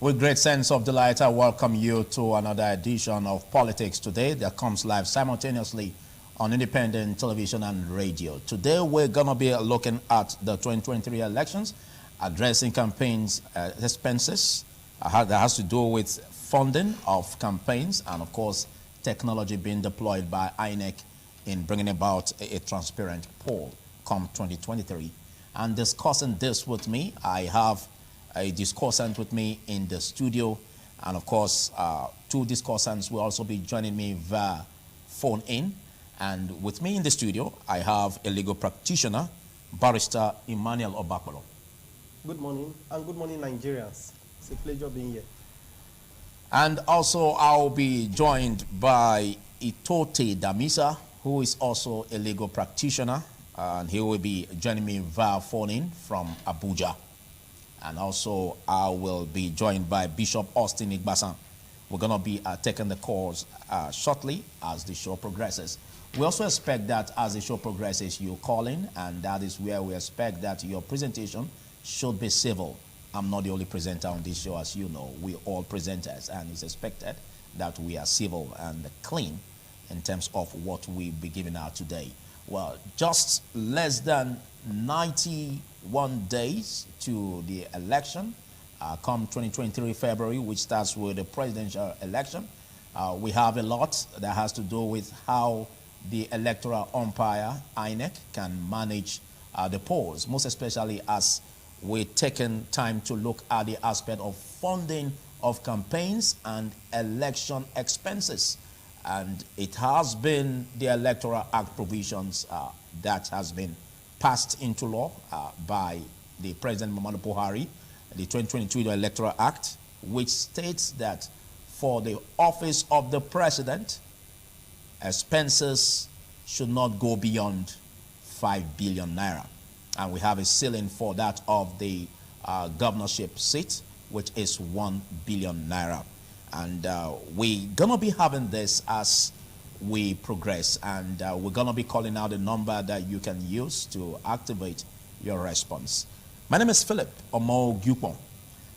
With great sense of delight, I welcome you to another edition of Politics Today that comes live simultaneously on independent television and radio. Today, we're going to be looking at the 2023 elections, addressing campaigns expenses that has to do with funding of campaigns and, of course, technology being deployed by INEC in bringing about a transparent poll come 2023. And discussing this with me, I have a discussant with me in the studio, and of course, two discussants will also be joining me via phone in. And with me in the studio, I have a legal practitioner, Barrister Emmanuel Obakolo. Good morning, and good morning, Nigerians. It's a pleasure being here. And also, I'll be joined by Itote Damisa, who is also a legal practitioner, and he will be joining me via phone in from Abuja. And also, I will be joined by Bishop Austin Igbasan. We're going to be taking the calls shortly as the show progresses. We also expect that as the show progresses, you call in, and that is where we expect that your presentation should be civil. I'm not the only presenter on this show, as you know. We're all presenters, and it's expected that we are civil and clean in terms of what we'll be giving out today. Well, just less than 91 days to the election, come 2023 February, which starts with the presidential election. We have a lot that has to do with how the electoral umpire, INEC, can manage the polls, most especially as we're taking time to look at the aspect of funding of campaigns and election expenses. And it has been the Electoral Act provisions that has been passed into law by the President Muhammadu Buhari, the 2022 Electoral Act, which states that for the office of the president, expenses should not go beyond 5 billion naira. And we have a ceiling for that of the governorship seat, which is 1 billion naira. And we're going to be having this as we progress, and we're going to be calling out a number that you can use to activate your response. My name is Philip Omo Gupon.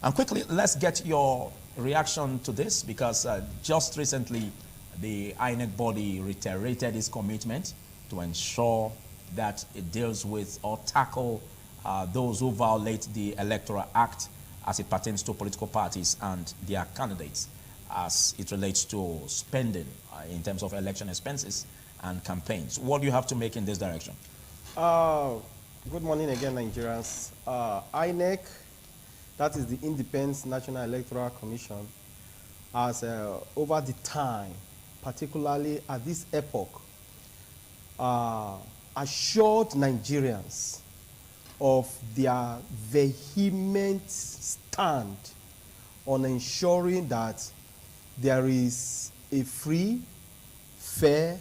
And quickly, let's get your reaction to this, because just recently, the INEC body reiterated its commitment to ensure that it deals with or tackle those who violate the Electoral Act as it pertains to political parties and their candidates, as it relates to spending in terms of election expenses and campaigns. What do you have to make in this direction? Good morning again, Nigerians. INEC, that is the Independent National Electoral Commission, has over the time, particularly at this epoch, assured Nigerians of their vehement stand on ensuring that there is a free, fair,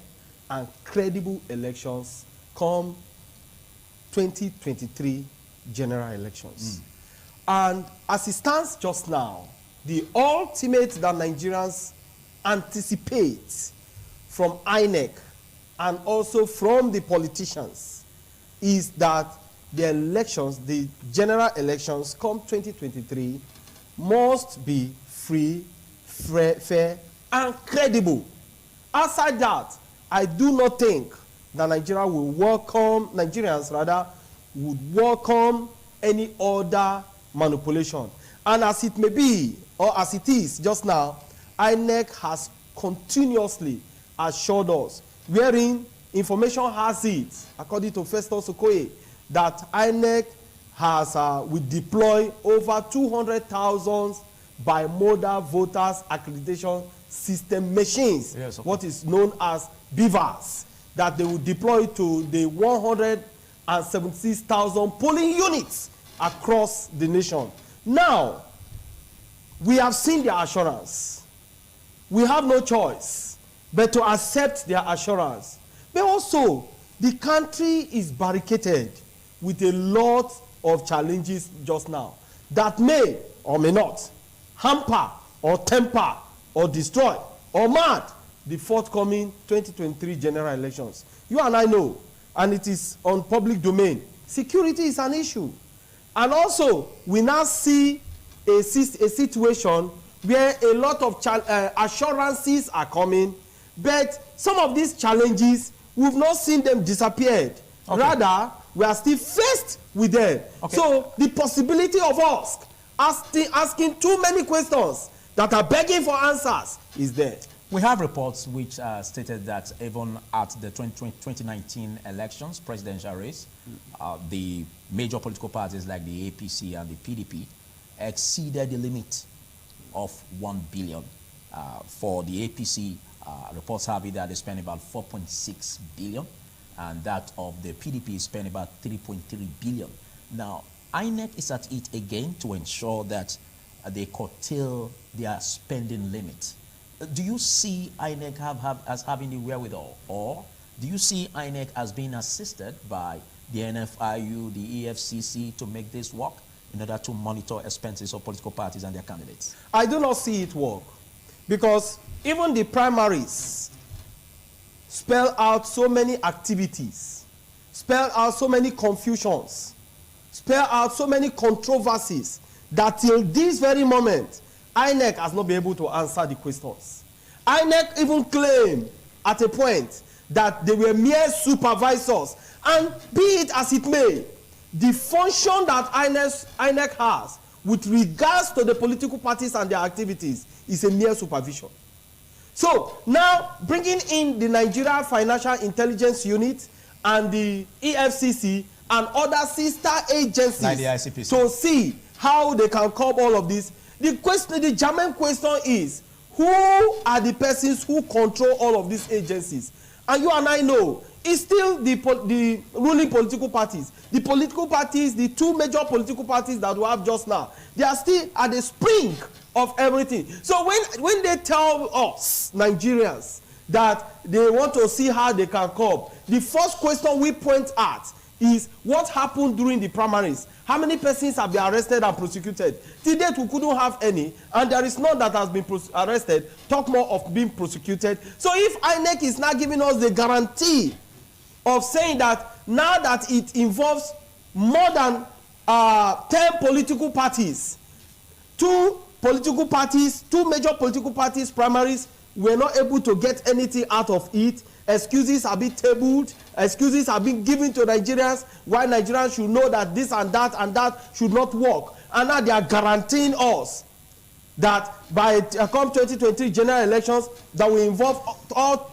and credible elections come 2023 general elections. And as it stands just now, the ultimate that Nigerians anticipate from INEC and also from the politicians is that the elections, the general elections come 2023 must be free, fair, and credible. Outside that, I do not think that Nigerians would welcome any other manipulation. And as it may be, or as it is just now, INEC has continuously assured us, wherein information has it, according to Festus Okoye, that INEC has will deploy over 200,000 bimodal voters accreditation system machines, yes, okay, what is known as BVAS, that they will deploy to the 176,000 polling units across the nation. Now, we have seen their assurance. We have no choice but to accept their assurance. But also, the country is barricaded with a lot of challenges just now that may or may not hamper or temper or destroy or mad the forthcoming 2023 general elections. You and I know, and it is on public domain, security is an issue. And also, we now see a situation where a lot of assurances are coming, but some of these challenges, we've not seen them disappeared. Okay. Rather, we are still faced with them. Okay. So the possibility of us asking too many questions that are begging for answers is there. We have reports which stated that even at the 2019 elections, presidential race, the major political parties like the APC and the PDP exceeded the limit of 1 billion. For the APC, reports have it that they spent about 4.6 billion, and that of the PDP spent about 3.3 billion. Now, INEC is at it again to ensure that they curtail their spending limit. Do you see INEC as having the wherewithal, or do you see INEC as being assisted by the NFIU, the EFCC to make this work in order to monitor expenses of political parties and their candidates? I do not see it work, because even the primaries spell out so many activities, spell out so many confusions, spell out so many controversies that till this very moment, INEC has not been able to answer the questions. INEC even claimed at a point that they were mere supervisors, and be it as it may, the function that INEC has with regards to the political parties and their activities is a mere supervision. So now bringing in the Nigeria Financial Intelligence Unit and the EFCC and other sister agencies like the ICPC to see how they can curb all of this. The German question is, who are the persons who control all of these agencies? And you and I know, it's still the ruling political parties. The political parties, the two major political parties that we have just now, they are still at the spring of everything. So when they tell us, Nigerians, that they want to see how they can curb, the first question we point at is what happened during the primaries. How many persons have been arrested and prosecuted? To date, we couldn't have any, and there is none that has been arrested, talk more of being prosecuted. So if INEC is now giving us the guarantee of saying that now that it involves more than 10 political parties, two major political parties, primaries, we're not able to get anything out of it. Excuses are being tabled. Excuses are being given to Nigerians, why Nigerians should know that this and that should not work. And now they are guaranteeing us that by come 2023 general elections that will involve all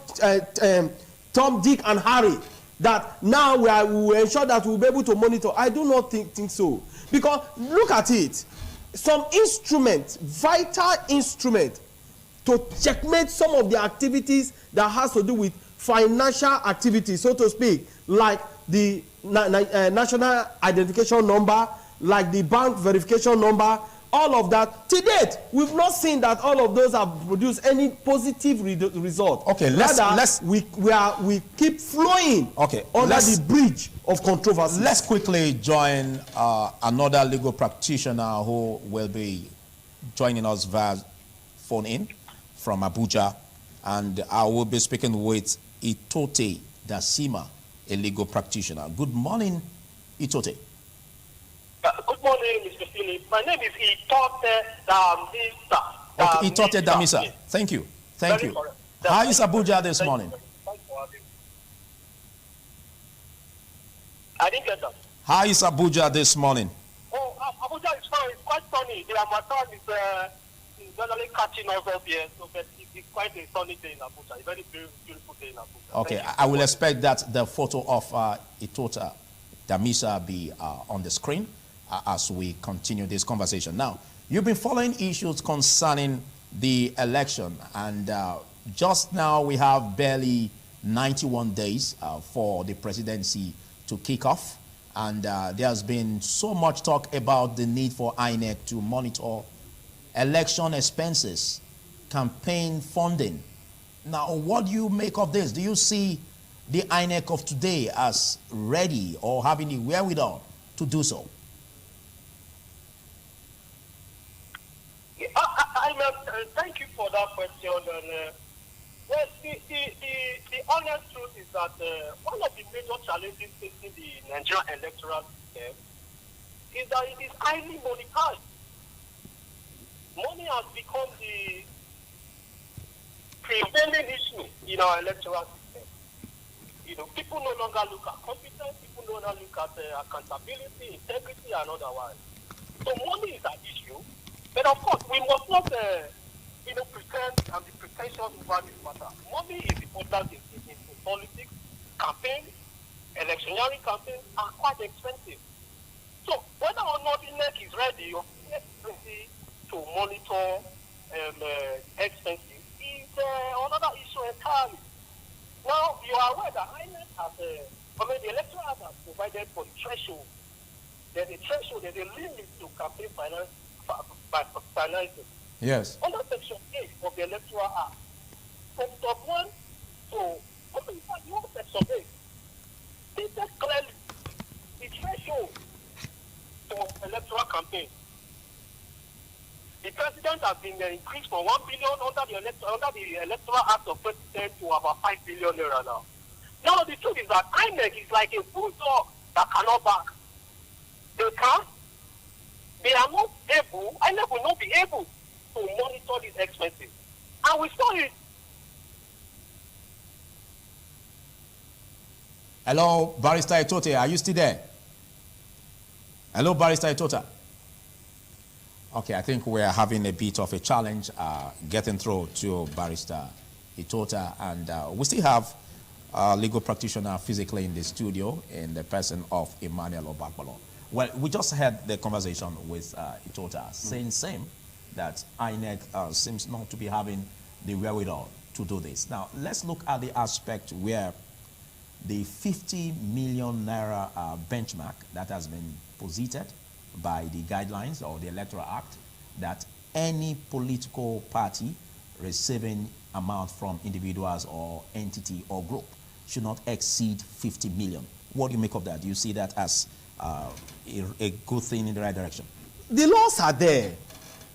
Tom, Dick, and Harry, that now we will ensure that we will be able to monitor. I do not think so. Because look at it. Some instrument, vital instrument, to checkmate some of the activities that has to do with financial activities, so to speak, like the national identification number, like the bank verification number, all of that. To date, we've not seen that all of those have produced any positive result. Okay, we keep flowing under the bridge of controversy. Let's quickly join another legal practitioner who will be joining us via phone in from Abuja, and I will be speaking with Itote Dasima, a legal practitioner. Good morning, Itote. Good morning, Mr. Philip. My name is Itote Damisa. Okay, Itote Damisa. Thank you. Thank you. How is Abuja this morning? I didn't get that. How is Abuja this morning? Oh, Abuja is fine. It's quite sunny. The Ramadan is generally catching us up here, so but it's quite a sunny day in Abuja. A very beautiful day in Abuja. Okay, I will expect that the photo of Itote Damisa be on the screen as we continue this conversation. Now, you've been following issues concerning the election, and just now we have barely 91 days for the presidency to kick off, and there's been so much talk about the need for INEC to monitor election expenses, campaign funding. Now, what do you make of this? Do you see the INEC of today as ready or having the wherewithal to do so? Thank you for that question. And, well, the honest truth is that one of the major challenges facing the Nigerian electoral system is that it is highly monetized. has become the prevailing issue in our electoral system. People no longer look at competence, people no longer look at accountability, integrity, and otherwise. So money is an issue, but of course we must not, pretend and be pretentious over this matter. Money is important in politics. Campaigns, electioneering campaigns are quite expensive. So whether or not the NEC is ready or ready to monitor expenses is another issue entirely. Now, you are aware that INEC has, the Electoral Act has provided for the threshold. There's a threshold, there's a limit to campaign finance by financing. Yes. Under Section 8 of the Electoral Act, from step 1 to Section 8, they said clearly the threshold for electoral campaign. The president has been increased from 1 billion under the Electoral Act of 2010 to about 5 billion naira now. Now the truth is that INEC is like a bulldog that cannot bark. They are not able, INEC will not be able to monitor these expenses. And we saw it. Hello, Barrister Itote, are you still there? Hello, Barrister Itote. Okay, I think we're having a bit of a challenge getting through to Barrister Itote, and we still have a legal practitioner physically in the studio in the person of Emmanuel Obagbalo. Well, we just had the conversation with Itote saying same that INEC seems not to be having the wherewithal to do this. Now, let's look at the aspect where the 50 million naira benchmark that has been posited by the guidelines or the Electoral Act, that any political party receiving amount from individuals or entity or group should not exceed 50 million. What do you make of that? Do you see that as a good thing in the right direction? The laws are there.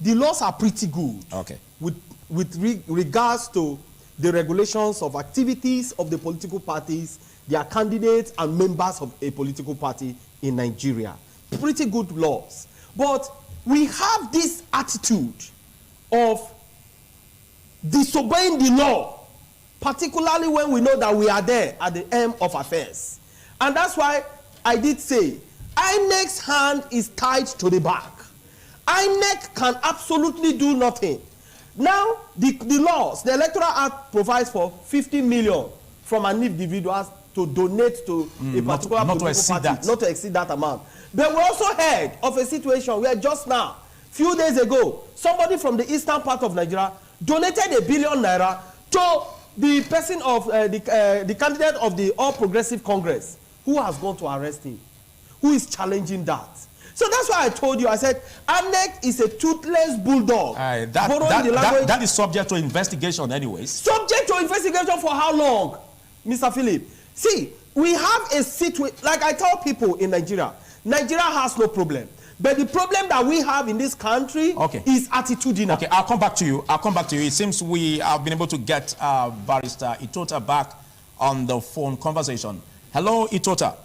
The laws are pretty good. Okay. With regards to the regulations of activities of the political parties, their candidates and members of a political party in Nigeria. Pretty good laws. But we have this attitude of disobeying the law, particularly when we know that we are there at the end of affairs. And that's why I did say, INEC's hand is tied to the back. INEC can absolutely do nothing. Now, the laws, the Electoral Act provides for 50 million from an individual to donate to a particular political party, not to exceed that amount. But we also heard of a situation where just now, few days ago, somebody from the eastern part of Nigeria donated ₦1 billion to the person of the candidate of the All Progressive Congress, who has gone to arrest him, who is challenging that. So that's why I told you, I said, INEC is a toothless bulldog. That is subject to investigation anyways. Subject to investigation for how long, Mr. Philip? See, we have a situation, like I tell people in Nigeria, Nigeria has no problem. But the problem that we have in this country is attitudinal. Okay, I'll come back to you. It seems we have been able to get Barrister Itote back on the phone conversation. Hello, Itote.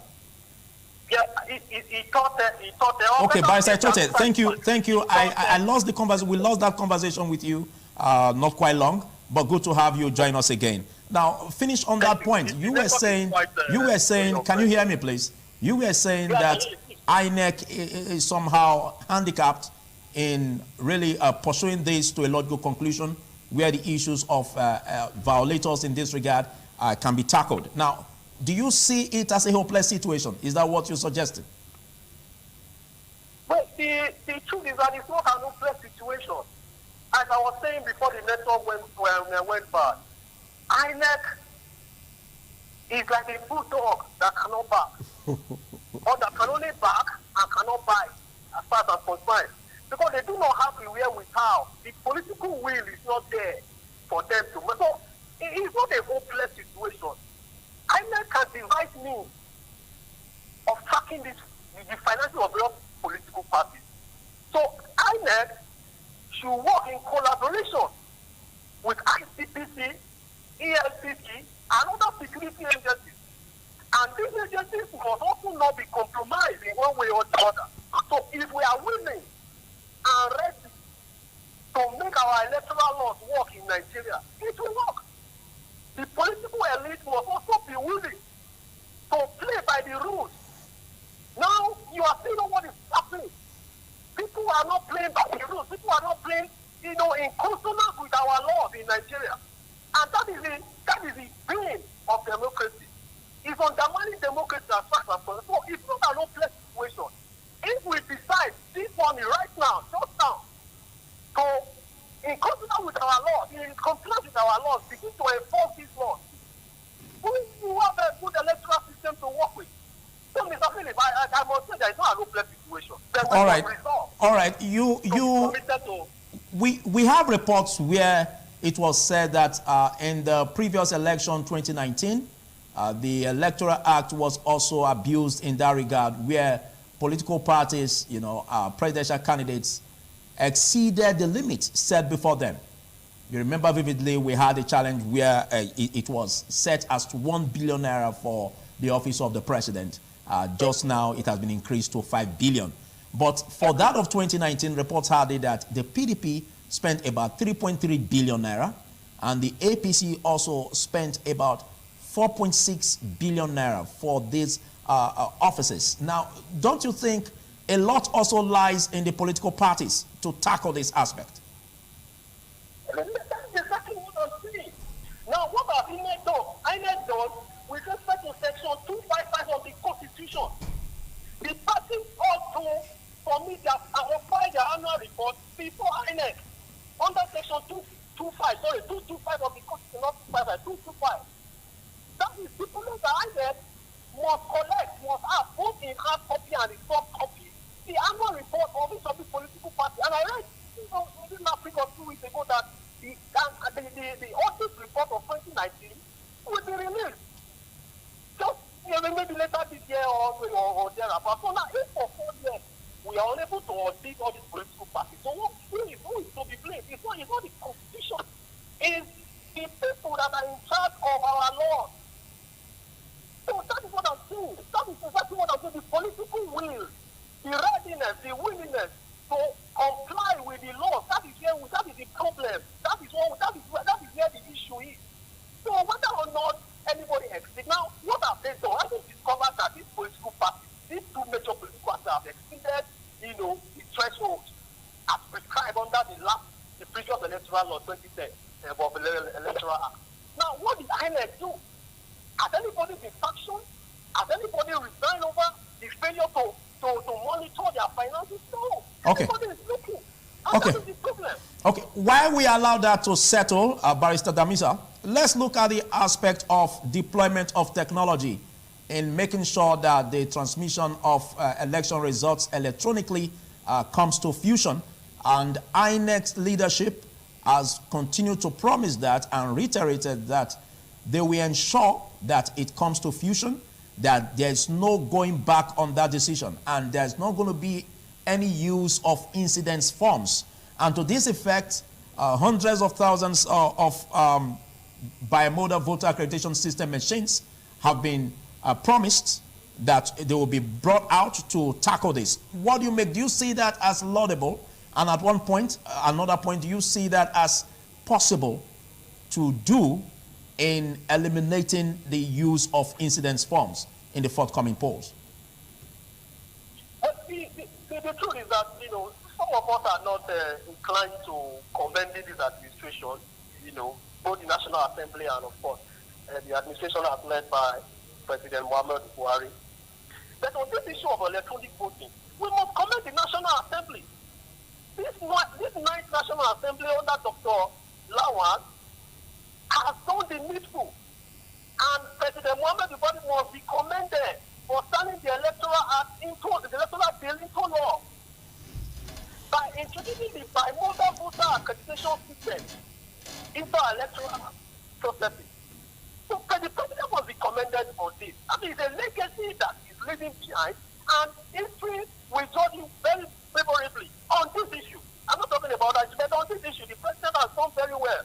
Yeah, Itote. Okay, Barrister Itote, thank you. I lost the conversation. We lost that conversation with you not quite long, but good to have you join us again. Now, finish on that point. You were saying, can you hear me, please? You were saying that INEC is somehow handicapped in really pursuing this to a logical conclusion where the issues of violators in this regard can be tackled. Now, do you see it as a hopeless situation? Is that what you're suggesting? Well, the truth is that it's not an hopeless situation. As I was saying before the network went bad, INEC is like a bulldog that cannot bark. Or that can only bark and cannot bite, as far as I'm concerned. Because they do not have the wherewithal. The political will is not there for them to. So it's not a hopeless situation. INEC can devise means of tracking the financing of your political parties. So INEC should work in collaboration with ICPC, ELCC, and other security agencies. And these agencies must also not be compromised in one way or the other. So if we are willing and ready to make our electoral laws work in Nigeria, it will work. The political elite must also be willing to play by the rules. Now, you are seeing what is happening. People are not playing by the rules. People are not playing, in consonance with our laws in Nigeria. And that is the bane of democracy. It's undermining democracy as far as possible. So it's not an hopeless situation. If we decide this morning, right now, just now, to, in consonance with our laws, in compliance with our laws, begin to enforce these laws, we will have a good electoral system to work with. So, Mr. Philip, I must say there is not an hopeless situation. All right. All right. We have reports where it was said that in the previous election, 2019, the Electoral Act was also abused in that regard, where political parties, presidential candidates, exceeded the limit set before them. You remember vividly, we had a challenge where it was set as to 1 billion naira for the office of the president. Just now, it has been increased to 5 billion. But for that of 2019, reports had it that the PDP spent about 3.3 billion naira, and the APC also spent about 4.6 billion naira for these offices. Now, don't you think a lot also lies in the political parties to tackle this aspect? That's exactly what I'm saying. Now, what our INEC does? INEC does with respect to section 255 of the Constitution. The parties ought to submit their annual report before INEC under section 225 of the Constitution, not 255. That is stipulated that INEC must have both in hard copy and in soft copy the annual report of each of the political party. And I read within last week or 2 weeks ago that the audit report of 2019 will be released. Just maybe later this year or thereafter. So now, if for 4 years we are unable to audit all these political parties, so who is to be blamed? It's not the Constitution. It's the people that are in charge of our laws. So that is what I'm saying. That is exactly what I'm saying. The political will, the readiness, the willingness to comply with the laws. That is the problem. That is where the issue is. So whether or not anybody exceeds. Now, what have they done? I think discovered that these political parties, these two major political parties have exceeded, the threshold as prescribed under the previous electoral law 2010 of the Electoral Act. Now, what did INEC do? Has anybody been sanctioned? Has anybody resigned over the failure to monitor their finances? No. Okay. Everybody is looking. And that is the problem. Okay. While we allow that to settle, Barrister Damisa, let's look at the aspect of deployment of technology in making sure that the transmission of election results electronically comes to fusion. And INEC's leadership has continued to promise that and reiterated that they will ensure that it comes to fusion, that there's no going back on that decision, and there's not going to be any use of incidence forms. And to this effect, hundreds of thousands of bimodal voter accreditation system machines have been promised that they will be brought out to tackle this. What do you make? Do you see that as laudable? And at another point, do you see that as possible to do in eliminating the use of incidence forms in the forthcoming polls? But the truth is that, some of us are not inclined to commending this administration, both the National Assembly and, of course, the administration as led by President Muhammad Buhari. But on this issue of electronic voting, we must commend the National Assembly. This ninth National Assembly under Dr. Lawan has done the needful. And President Muhammad Buhari must be commended for signing the Electoral Act the Electoral Bill into law by introducing the bimodal voter accreditation system into our electoral processes. So the president must be commended for this. I mean, it's a legacy that is leaving behind, and history will judge you very favorably on this issue. I'm not talking about that, but on this issue, the president has done very well.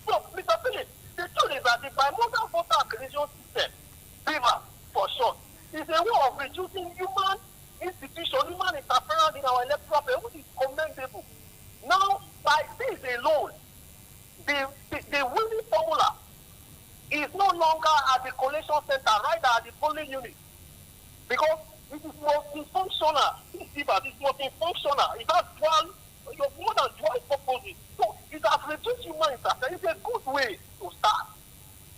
So, Mr. Philip, the truth is that the bimodal voter accreditation system, BVA for short, is a way of reducing human interference in our electoral process, which is commendable. Now, by this alone, the collation center, right at the polling unit. Because it is multifunctional. This is multifunctional. It has more than dual purposes. So it has reduced human interference. It's a good way to start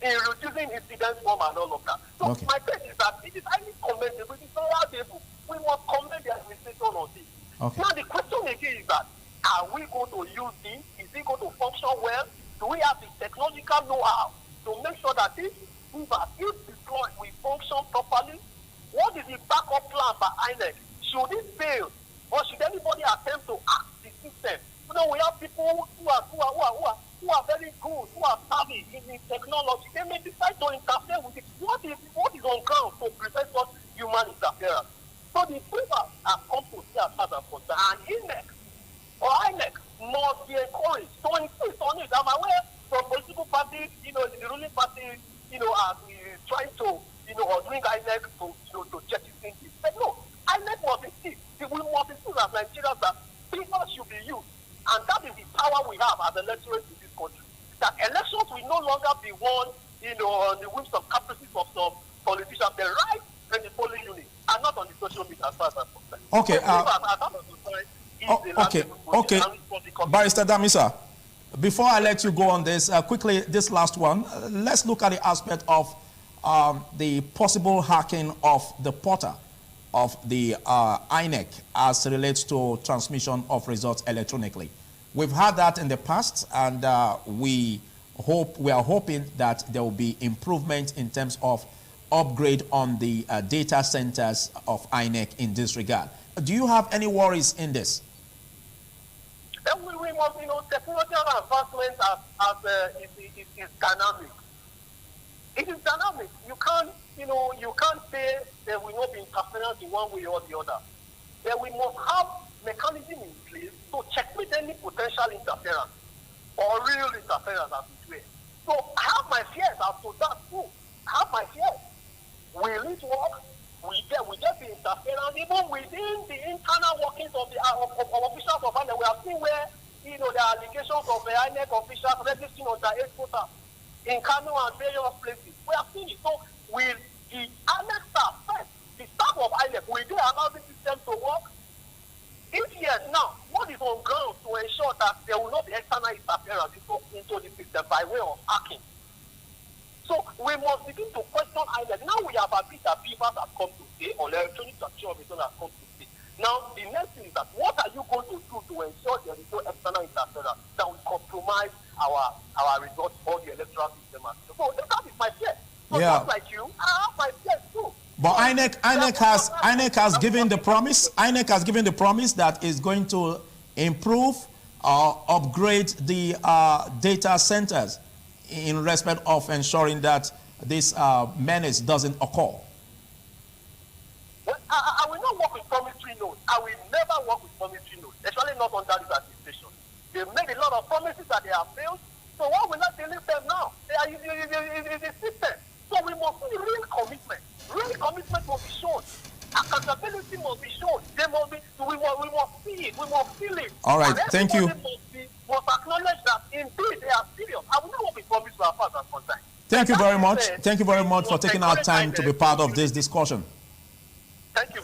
in reducing incidents from and all of that. So my take is that it is highly commendable. It is laudable. We must commend the administration on this. Now the question again is that, are we going to use this? Is it going to function well? Do we have the technological know-how to make sure that this if deployed, will function properly? What is the backup plan by INEC? Should it fail, or should anybody attempt to hack the system? You know, we have people who are very good, who are savvy in the technology. They may decide to interfere with it. What is on ground to prevent such human interference? So the people have come to see as far as concerned, and INEC must be encouraged to insist on it. I'm aware from political parties, the ruling party, are trying to, bring INEC to jettison this. But no, INEC must insist. We must insist as Nigerians that people should be used. And that is the power we have as electorate in this country. That elections will no longer be won, on the whims of caprices of some politicians. The right and the polling unit are not on the social media as far as I'm concerned. Okay. Barrister Damisa, before I let you go on this, quickly, this last one, let's look at the aspect of the possible hacking of the portal of the INEC as relates to transmission of results electronically. We've had that in the past, and we are hoping that there will be improvement in terms of upgrade on the data centers of INEC in this regard. Do you have any worries in this? We must, technological advancement is dynamic. It is dynamic. You can't say there will not be interference in one way or the other. Then we must have mechanism in place to checkmate any potential interference or real interference as it were. So I have my fears as to that too. I have my fears. Will it work? We get the interference even within the internal workings of officials of INEC. We have seen where the allegations of the INEC officials registering under age quota in Kano and various places. We have seen it. So will the INEC staff first, the staff of INEC, will they allow the system to work? If yes, now what is on ground to ensure that there will not be external interference into the system by way of hacking? So we must begin to question INEC. Now we have agreed that people have come to stay, or electronic transmission of results have come to stay. Now the next thing is that what are you going to do to ensure there is no external interference that will compromise our results or the electoral system? So that is my fear. So just like you, I have my fear too. But INEC has given the promise. INEC has given the promise that is going to improve or upgrade the data centers in respect of ensuring that this menace doesn't occur. Well, I will not work with promissory notes. I will never work with promissory notes, especially not under this administration. They made a lot of promises that they have failed. So why will not believe them now? They are in the system. So we must see real commitment. Real commitment must be shown. Accountability must be shown. We must see it. We must feel it. All right, thank you. Must acknowledge that indeed they are serious. I will not work with promise as far as I'm concerned. Thank you very much. Thank you very much for taking our time to be part of this discussion.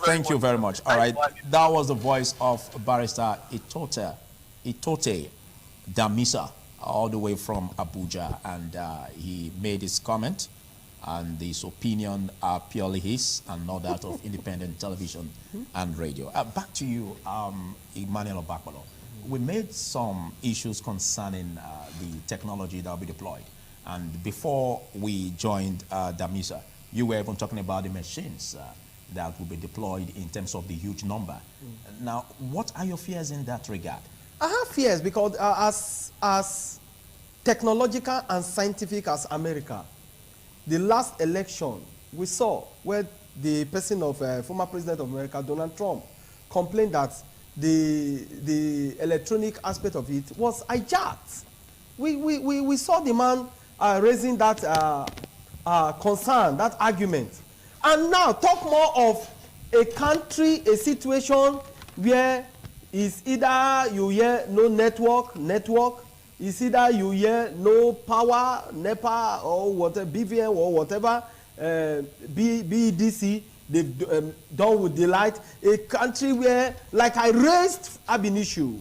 Thank you very much. All right, that was the voice of Barrister Itote Damisa, all the way from Abuja, and he made his comment, and his opinion are purely his and not that of independent television and radio. Back to you, Emmanuel Obakolo. We made some issues concerning the technology that will be deployed. And before we joined Damisa, you were even talking about the machines that will be deployed in terms of the huge number. Now, what are your fears in that regard? I have fears because as technological and scientific as America, the last election we saw where the person of former president of America, Donald Trump, complained that the electronic aspect of it was hijacked. We saw the man raising that concern, that argument. And now talk more of a country, a situation where it's either you hear no network, it's either you hear no power, NEPA or whatever, BVN or whatever, BEDC, they've done with delight. A country where, like I raised ab initio,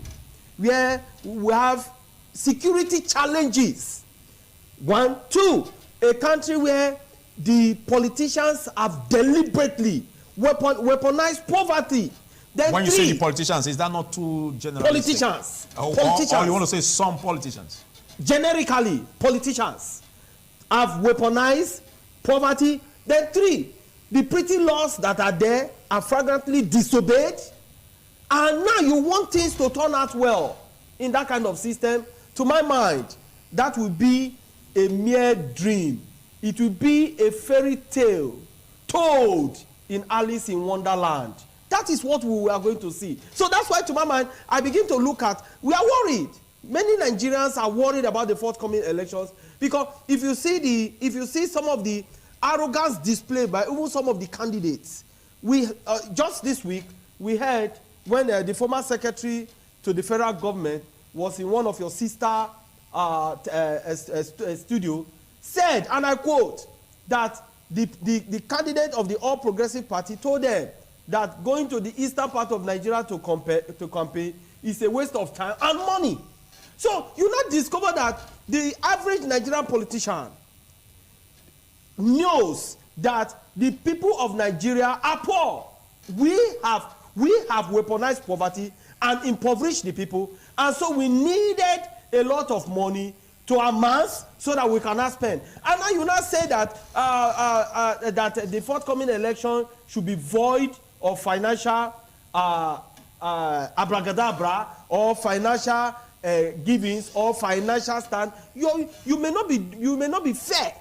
where we have security challenges. 1, 2, a country where the politicians have deliberately weaponized poverty. Then when you 3, say the politicians, is that not too general? politicians. Or you want to say some politicians? Generically, politicians have weaponized poverty. Then 3, the pretty laws that are there are flagrantly disobeyed. And now you want things to turn out well in that kind of system. To my mind, that will be a mere dream. It will be a fairy tale told in Alice in Wonderland. That is what we are going to see. So that's why, to my mind, I begin to look at, we are worried. Many Nigerians are worried about the forthcoming elections, because if you see some of the arrogance displayed by even some of the candidates, we just this week we heard when the former secretary to the federal government was in one of your sister studio, said, and I quote, that the candidate of the All Progressive Party told them that going to the eastern part of Nigeria to campaign is a waste of time and money. So you now discover that the average Nigerian politician knows that the people of Nigeria are poor. We have weaponized poverty and impoverished the people, and so we needed a lot of money to amass so that we cannot spend. And now you now say that that the forthcoming election should be void of financial abracadabra or financial givings or financial stand. You may not be fair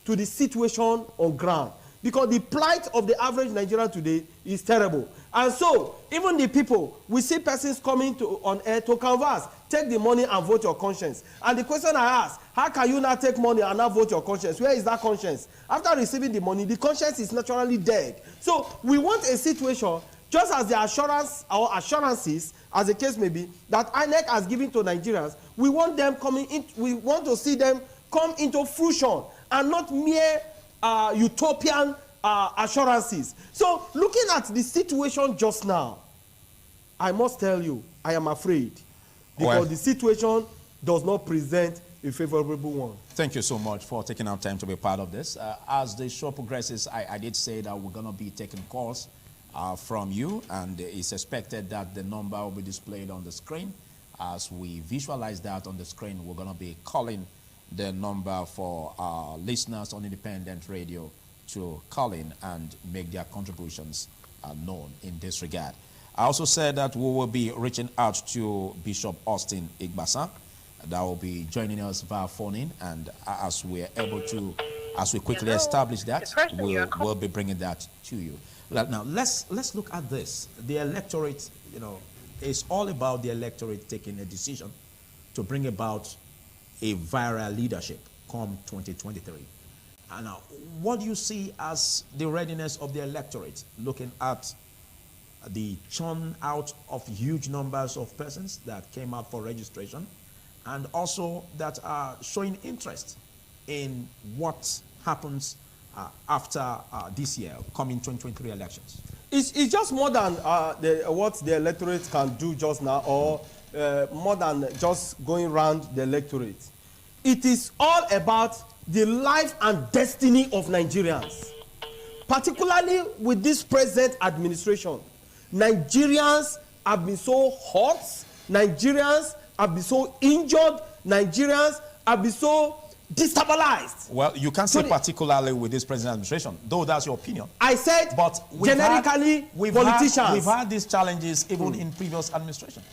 to the situation on ground, because the plight of the average Nigerian today is terrible. And so even the people, we see persons coming on air to canvass, take the money and vote your conscience. And the question I ask, how can you not take money and not vote your conscience? Where is that conscience? After receiving the money, the conscience is naturally dead. So we want a situation, just as the assurance or assurances, as the case may be, that INEC has given to Nigerians, we want them coming in, we want to see them come into fruition and not mere utopian assurances. So looking at the situation just now, I must tell you, I am afraid, because the situation does not present a favorable one. Thank you so much for taking our time to be part of this. As the show progresses, I did say that we're going to be taking calls from you, and it's expected that the number will be displayed on the screen. As we visualize that on the screen, we're going to be calling the number for our listeners on independent radio to call in and make their contributions known in this regard. I also said that we will be reaching out to Bishop Austin Igbasan. That will be joining us via phone in, and as we quickly establish that, we'll be bringing that to you. Now, let's look at this. The electorate, it's all about the electorate taking a decision to bring about a viral leadership come 2023. And now, what do you see as the readiness of the electorate, looking at the churn out of huge numbers of persons that came out for registration, and also that are showing interest in what happens after this year, coming 2023 elections? It's just more than what the electorate can do just now, or more than just going around the electorate. It is all about the life and destiny of Nigerians. Particularly with this present administration, Nigerians have been so hurt, Nigerians have been so injured, Nigerians have been so destabilized. Well, you can't say particularly with this present administration, though that's your opinion. I said, but generically, politicians. We've had these challenges even in previous administrations.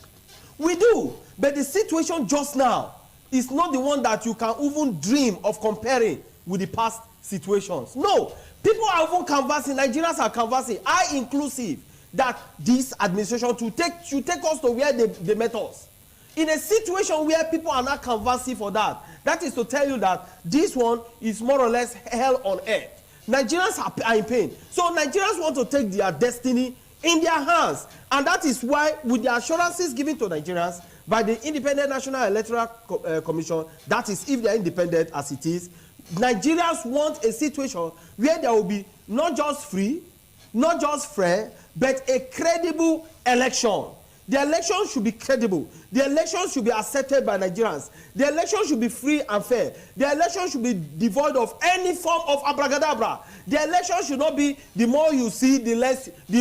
We do, but the situation just now is not the one that you can even dream of comparing with the past situations. No, people are even canvassing, Nigerians are canvassing, I inclusive, that this administration should take us to where they met us. In a situation where people are not canvassing for that, that is to tell you that this one is more or less hell on earth. Nigerians are in pain. So Nigerians want to take their destiny in their hands. And that is why, with the assurances given to Nigerians by the Independent National Electoral Commission, that is, if they are independent as it is, Nigerians want a situation where there will be not just free, not just fair, but a credible election. The election should be credible. The election should be accepted by Nigerians. The election should be free and fair. The election should be devoid of any form of abracadabra. The election should not be the more you see, the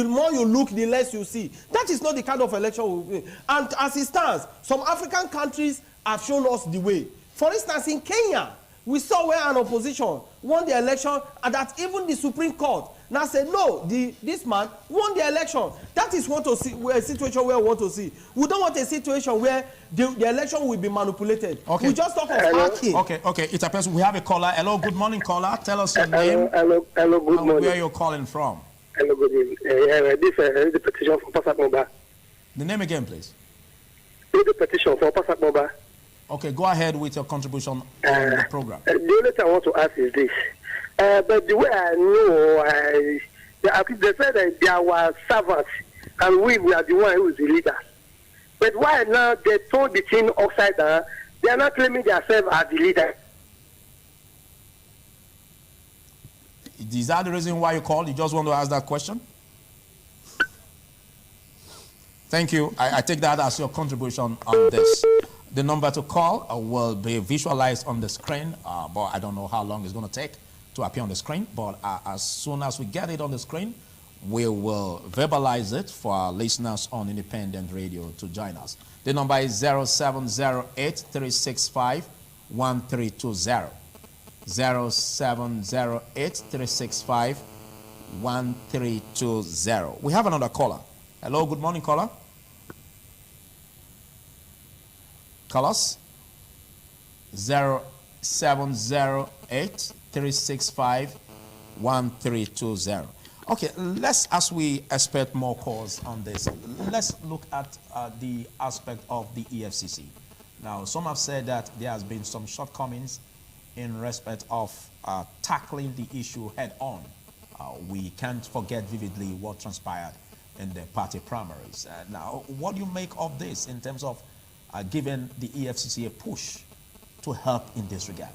more you look, the less you see. That is not the kind of election we will. And as it stands, some African countries have shown us the way. For instance, in Kenya, we saw where an opposition won the election, and that even the Supreme Court now said, no, this man won the election. That is a situation where we want to see. We don't want a situation where the election will be manipulated. Okay. We just talk of hacking. Okay. It's a person. We have a caller. Hello, good morning, caller. Tell us your name. Hello, good morning. Where you're calling from. Hello, good evening. This is the petition for Pasak Moba. The name again, please. This is the petition for Pasak Moba. Okay, go ahead with your contribution on the program. The only thing I want to ask is this. But the way I know, they said that there were servants, and we are the one who is the leader. But why now they told the thing upside down? They are not claiming themselves as the leader. Is that the reason why you called? You just want to ask that question? Thank you. I take that as your contribution on this. The number to call will be visualized on the screen, but I don't know how long it's going to take to appear on the screen. But as soon as we get it on the screen, we will verbalize it for our listeners on independent radio to join us. The number is 0708-365-1320. 0708-365-1320. We have another caller. Hello, good morning, caller. Call us 0708-365-1320. Okay, as we expect more calls on this, let's look at the aspect of the EFCC. Now, some have said that there has been some shortcomings in respect of tackling the issue head on. We can't forget vividly what transpired in the party primaries. Now, what do you make of this in terms of giving the EFCC a push to help in this regard?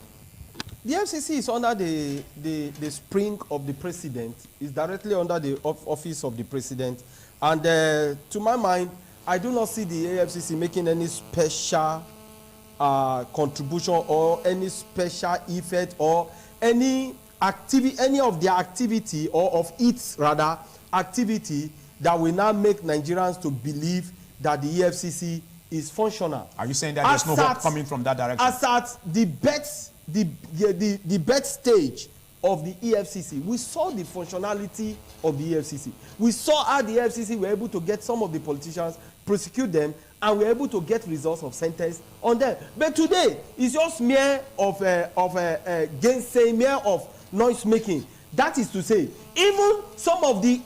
The FCC is under the spring of the president, is directly under the office of the president. And to my mind, I do not see the AFCC making any special contribution or any special effort or any of their activity or of its rather activity that will now make Nigerians to believe that the EFCC is functional. Are you saying that there's no hope coming from that direction? As at the bet stage of the EFCC, we saw the functionality of the EFCC. We saw how the EFCC were able to get some of the politicians, prosecute them, and were able to get results of sentence on them. But today, it's just mere of gainsaying, mere of noise making. That is to say, even some of the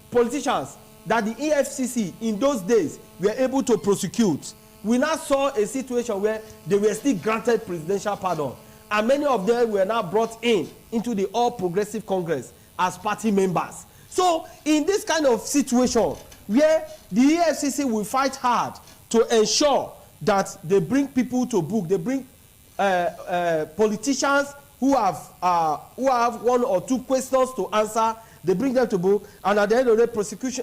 politicians that the EFCC in those days were able to prosecute, we now saw a situation where they were still granted presidential pardon, and many of them were now brought into the All Progressive Congress as party members. So in this kind of situation where the EFCC will fight hard to ensure that they bring people to book, they bring politicians who have one or two questions to answer, they bring them to book, and at the end of the day,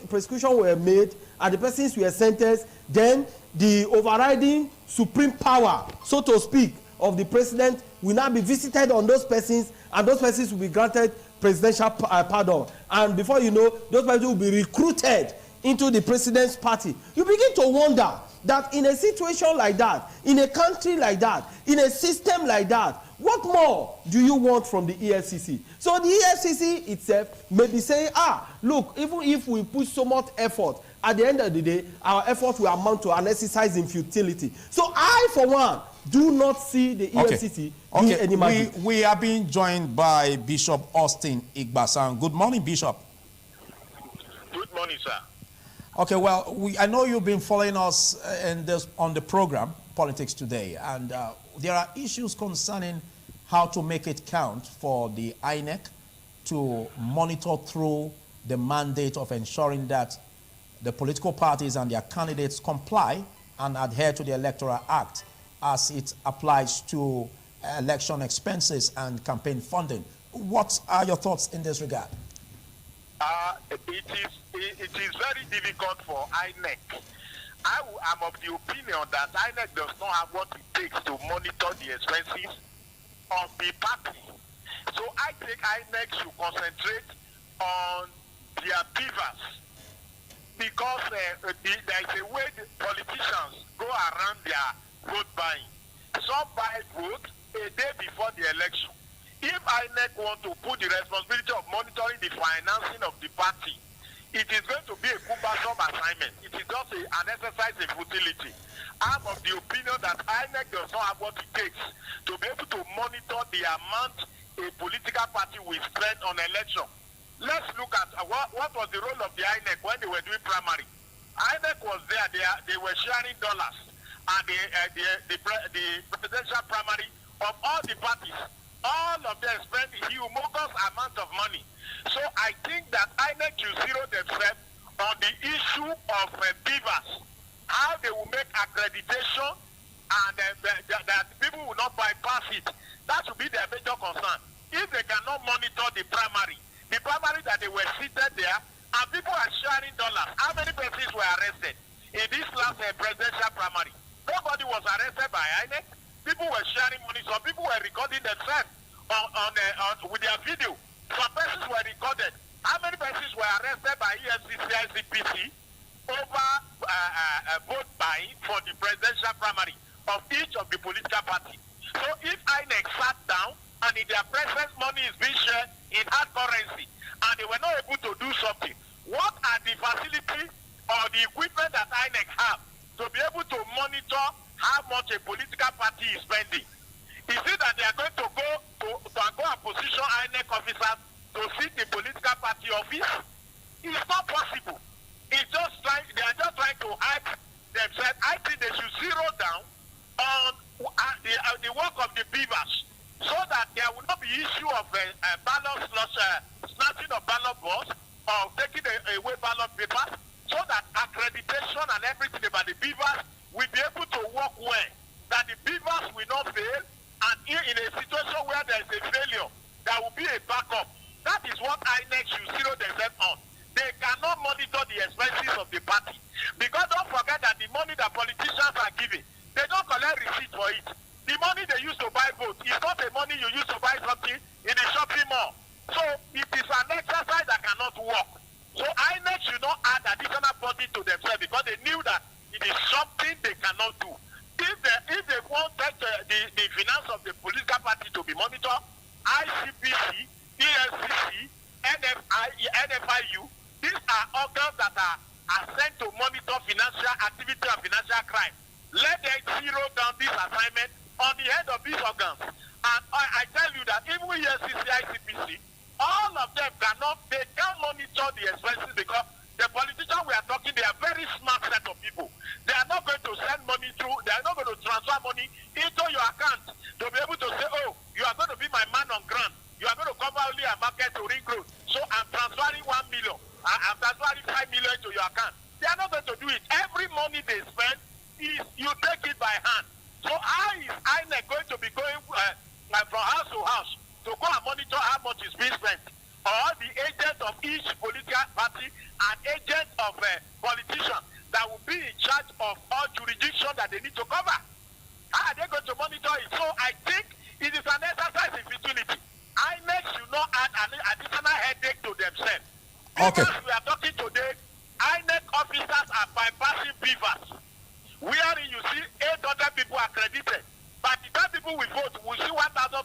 prosecution were made, and the persons were sentenced. Then the overriding supreme power, so to speak, of the president will now be visited on those persons, and those persons will be granted presidential pardon. And before you know, those persons will be recruited into the president's party. You begin to wonder that in a situation like that, in a country like that, in a system like that, what more do you want from the EFCC? So the EFCC itself may be saying, look, even if we put so much effort, at the end of the day, our effort will amount to an exercise in futility. So I, for one, do not see the EFCC doing any magic. We are being joined by Bishop Austin Igbasan. Good morning, Bishop. Good morning, sir. Okay, well, I know you've been following us on the program, Politics Today, and there are issues concerning how to make it count for the INEC to monitor through the mandate of ensuring that the political parties and their candidates comply and adhere to the Electoral Act as it applies to election expenses and campaign funding. What are your thoughts in this regard? It is very difficult for INEC. I am of the opinion that INEC does not have what it takes to monitor the expenses of the party. So I think INEC should concentrate on their beavers, because there is a way the politicians go around their vote buying. Some buy vote a day before the election. If INEC want to put the responsibility of monitoring the financing of the party, it is going to be a cumbersome assignment. It is just an exercise in futility. I'm of the opinion that INEC does not have what it takes to be able to monitor the amount a political party will spend on election. Let's look at what was the role of the INEC when they were doing primary. INEC was there. They were sharing dollars and the presidential primary of all the parties. All of them spend humongous amount of money. So I think that INEC should zero themselves on the issue of beavers, how they will make accreditation, and that people will not bypass it. That should be their major concern. If they cannot monitor the primary that they were seated there, and people are sharing dollars. How many persons were arrested in this last presidential primary? Nobody was arrested by INEC. People were sharing money. Some people were recording themselves with their video. Some persons were recorded. How many persons were arrested by EFCC, ICPC over vote buying for the presidential primary of each of the political parties? So if INEC sat down and in their presence money is being shared in hard currency and they were not able to do something, what are the facilities or the equipment that INEC have to be able to monitor how much a political party is spending? Is it that they are going to go and position INEC officers to sit the political party office? It's not possible. They are just trying to hide themselves. I think they should zero down on the work of the beavers, so that there will not be issue of ballot snatching of ballot balls or taking away ballot papers, so that accreditation and everything about the beavers will be able to work well, that the beavers will not fail, and in a situation where there is a failure, there will be a backup. That is what INEC should zero themselves on. They cannot monitor the expenses of the party, because don't forget that the money that politicians are giving, they don't collect receipt for it. The money they use to buy votes is not the money you use to buy something in a shopping mall. So it is an exercise that cannot work. So INEC should not add additional burden to themselves, because they knew that it is something they cannot do. If they want the finance of the political party to be monitored, ICPC, EFCC, NFIU, these are organs that are sent to monitor financial activity and financial crime. Let them zero down this assignment on the head of these organs. And I tell you that even EFCC, ICPC, all of them can't monitor the expenses, because the politicians we are talking, they are very smart set of people. They are not going to send money through, they are not going to transfer money into your account to be able to say, oh, you are going to be my man on ground. You are going to cover only a market to ring road. So I'm transferring 1 million. I'm transferring 5 million to your account. They are not going to do it. Every money they spend, you take it by hand. So how is INEC going to be going from house to house to go and monitor how much is being spent? Or the agent of each political party and agent of politicians that will be in charge of all jurisdiction that they need to cover. How are they going to monitor it? So I think it is an exercise in futility. INEC should not add an additional headache to themselves. Okay. Because we are talking today, INEC officers are bypassing beavers. Wherein you see 800 people accredited. But the time people will vote, we see 1,200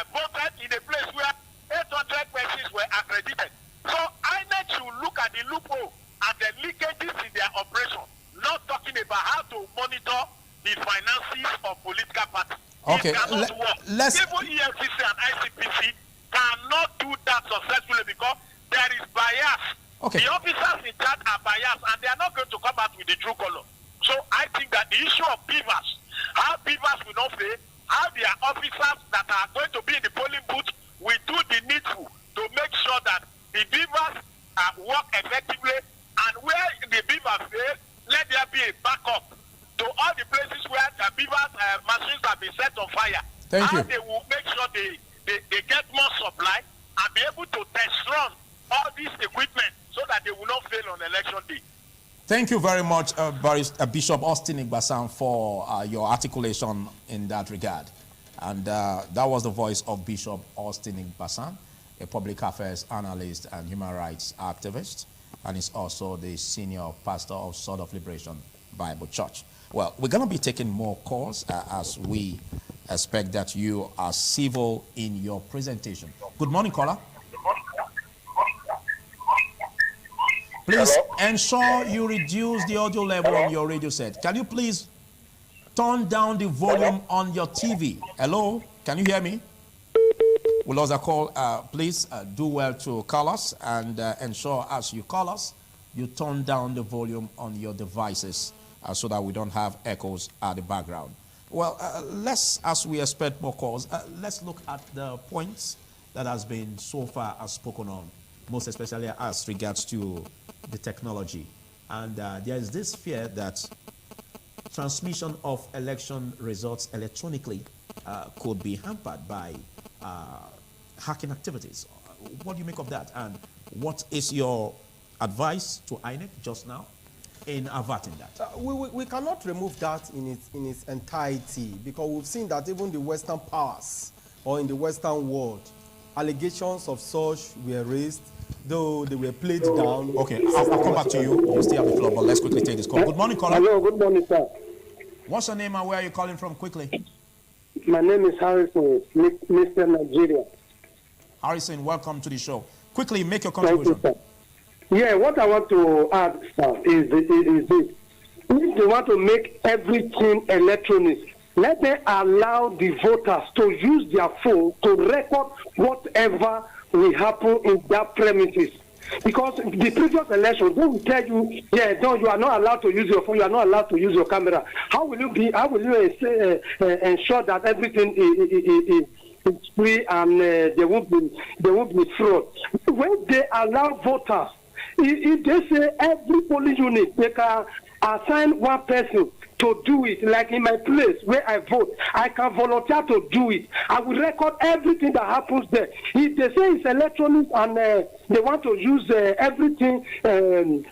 voted in a place where 800 persons were accredited. So INEC should look at the loophole and the leakages in their operation, not talking about how to monitor the finances of political parties. Okay, It cannot work. let's... Even EFCC and ICPC cannot do that successfully, because there is bias. Okay. The officers in charge are biased, and they are not going to come out with the true color. So I think that the issue of beavers, how beavers will not fail, how their officers that are going to be in the polling booth will do the needful to make sure that the beavers work effectively, and where the beavers fail, let there be a backup to all the places where the beavers machines have been set on fire. Thank How you. they will make sure they get more supply and be able to test run all these equipment so that they will not fail on election day. Thank you very much, Bishop Austin Igbasan, for your articulation in that regard. And that was the voice of Bishop Austin Igbasan, a public affairs analyst and human rights activist, and is also the senior pastor of Sword of Liberation Bible Church. Well, we're going to be taking more calls as we expect that you are civil in your presentation. Good morning, caller. Please ensure you reduce the audio level on your radio set. Can you please turn down the volume on your TV? Hello? Can you hear me? We lost a call. Please do well to call us and ensure as you call us, you turn down the volume on your devices so that we don't have echoes at the background. Well, as we expect more calls, let's look at the points that has been so far spoken on, most especially as regards to the technology. And there is this fear that transmission of election results electronically could be hampered by hacking activities. What do you make of that? And what is your advice to INEC just now in averting that? We cannot remove that in its entirety, because we've seen that even the Western powers or in the Western world, allegations of such were raised, though they were played down. Okay, I'll come back to you. You still have the floor, but let's quickly take this call. Good morning, caller. Hello, good morning, sir. What's your name and where are you calling from quickly? My name is Harrison, Mr. Nigeria. Harrison, welcome to the show. Quickly, make your contribution. Thank you, sir. Yeah, what I want to add, sir, is this. If they want to make everything electronic, let them allow the voters to use their phone to record whatever will happen in that premises. Because the previous election, they will tell you, yeah, no, you are not allowed to use your phone, you are not allowed to use your camera. How will you ensure that everything is free and there won't be fraud? When they allow voters, if they say every polling unit, they can assign one person to do it, like in my place where I vote, I can volunteer to do it. I will record everything that happens there. If they say it's electronic and they want to use everything,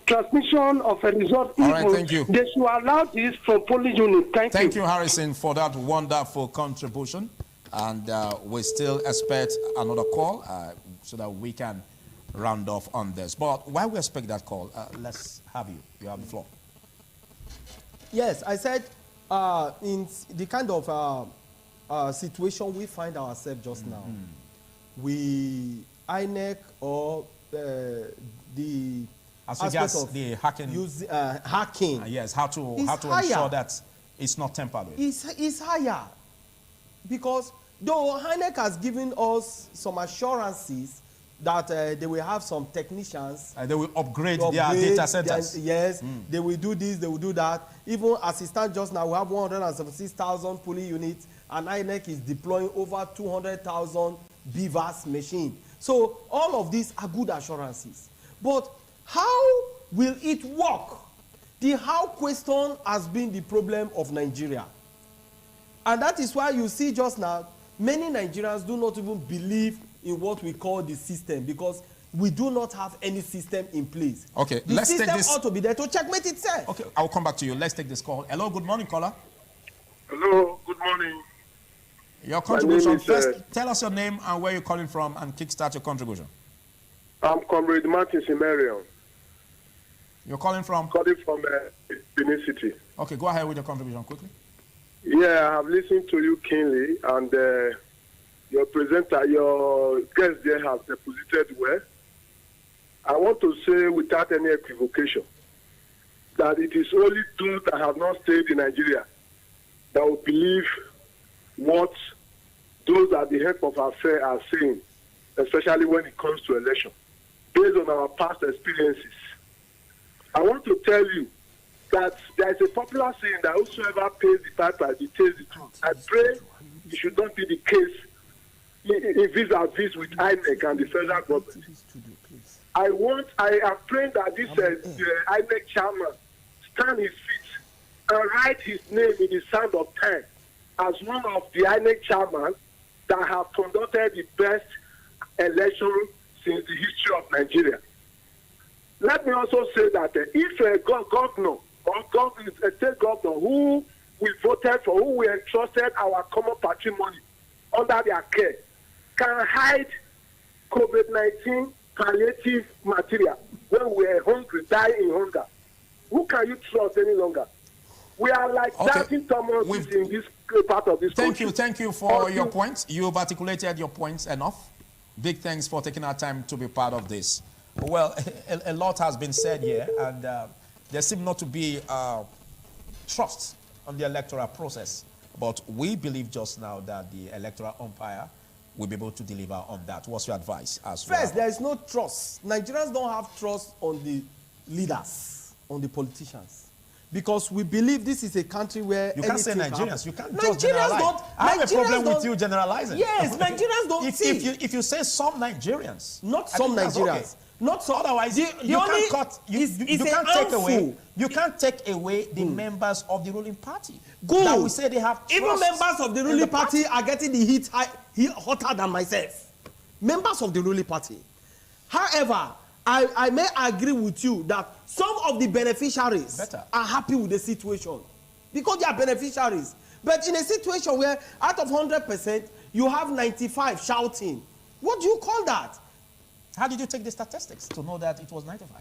transmission of a result, all right, thank you. They should allow this from polling unit. Thank you, Harrison, for that wonderful contribution. And we still expect another call so that we can round off on this. But while we expect that call, let's have you. You have the floor. Yes, I said in the kind of situation we find ourselves just now, INEC or the as regards of the hacking, hacking. Yes, how to ensure that it's not tampered with. It's higher, because though INEC has given us some assurances that they will have some technicians. They will upgrade their data centers. Yes, they will do this, they will do that. Even as it stands just now, we have 176,000 polling units, and INEC is deploying over 200,000 BVAS machines. So all of these are good assurances. But how will it work? The how question has been the problem of Nigeria. And that is why you see just now, many Nigerians do not even believe in what we call the system, because we do not have any system in place. Okay, the system ought to be there to checkmate itself. Okay, I'll come back to you. Let's take this call. Hello, good morning, caller. Hello, good morning. Your contribution. First, tell us your name and where you're calling from and kickstart your contribution. I'm Comrade Martin Simerion. You're calling from? Calling from Benin City. Okay, go ahead with your contribution quickly. Yeah, I have listened to you keenly, and your presenter, your guest there has deposited well. I want to say without any equivocation that it is only those that have not stayed in Nigeria that will believe what those at the head of our affair are saying, especially when it comes to election, based on our past experiences. I want to tell you that there is a popular saying that whosoever pays the piper, he tells the truth. I pray it should not be the case vis-a-vis with INEC and the federal government. I am praying that this INEC chairman stand his feet and write his name in the sand of time as one of the INEC chairman that have conducted the best election since the history of Nigeria. Let me also say that if a governor or a state governor who we voted for, who we entrusted our common patrimony under their care, can hide COVID-19 palliative material when we are hungry, die in hunger, who can you trust any longer? We are like dancing Thomas in this part of this country. Thank you for your points. You've articulated your points enough. Big thanks for taking our time to be part of this. Well, a lot has been said here, and there seems not to be trust on the electoral process. But we believe just now that the electoral umpire will be able to deliver on that. What's your advice as well? First, there is no trust. Nigerians don't have trust on the leaders, on the politicians. Because we believe this is a country where you can't say Nigerians. You can't just Nigerians generalize. don't. I have a problem with you generalizing. Yes, Nigerians don't see. If you say some Nigerians, not some Nigerians, okay. Not some. Otherwise, you can't cut. You can't take away. You can't take away the members of the ruling party. Good. That we say they have. Even members of the ruling party are getting the heat hotter than myself. Members of the ruling party. However, I may agree with you that some of the beneficiaries are happy with the situation because they are beneficiaries. But in a situation where out of 100%, you have 95 shouting, what do you call that? How did you take the statistics to know that it was 95?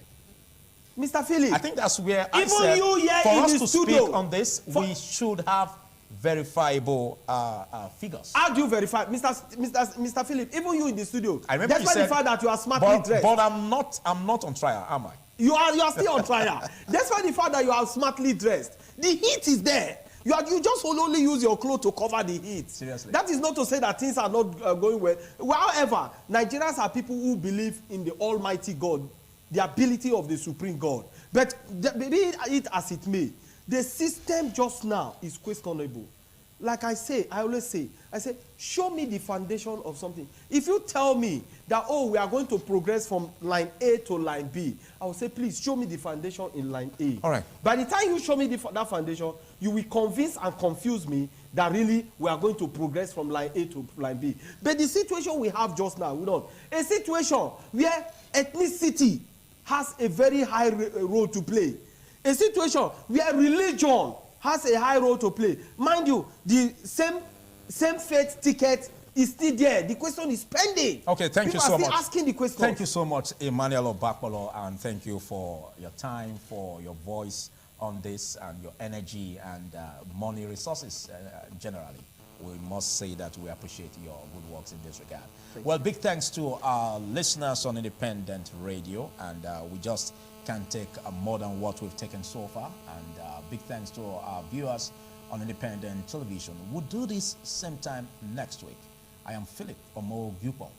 Mr. Philip, I think that's where I even said, you here for in us the to studio, speak on this, we should have verifiable figures. How do you verify, Mr. Philip? Even you in the studio. I remember despite the fact that you are smartly dressed. But I'm not on trial, am I? You are still on trial. Despite the fact that you are smartly dressed, the heat is there. You just will only use your clothes to cover the heat. Seriously. That is not to say that things are not going well. However, Nigerians are people who believe in the Almighty God, the ability of the Supreme God. But be it as it may, the system just now is questionable. Like I always say, show me the foundation of something. If you tell me that, we are going to progress from line A to line B, I will say, please show me the foundation in line A. All right. By the time you show me that foundation, you will convince and confuse me that really we are going to progress from line A to line B. But the situation we have just now, a situation where ethnicity has a very high role to play. A situation where religion has a high role to play. Mind you, the same faith ticket is still there. The question is pending. Okay, thank you so much. People are still asking the question. Thank you so much, Emmanuel Obakpolo, and thank you for your time, for your voice on this, and your energy and money resources generally. We must say that we appreciate your good works in this regard. Well, big thanks to our listeners on Independent Radio, and we just can't take more than what we've taken so far. And big thanks to our viewers on Independent Television. We'll do this same time next week. I am Philip Omo Gupon.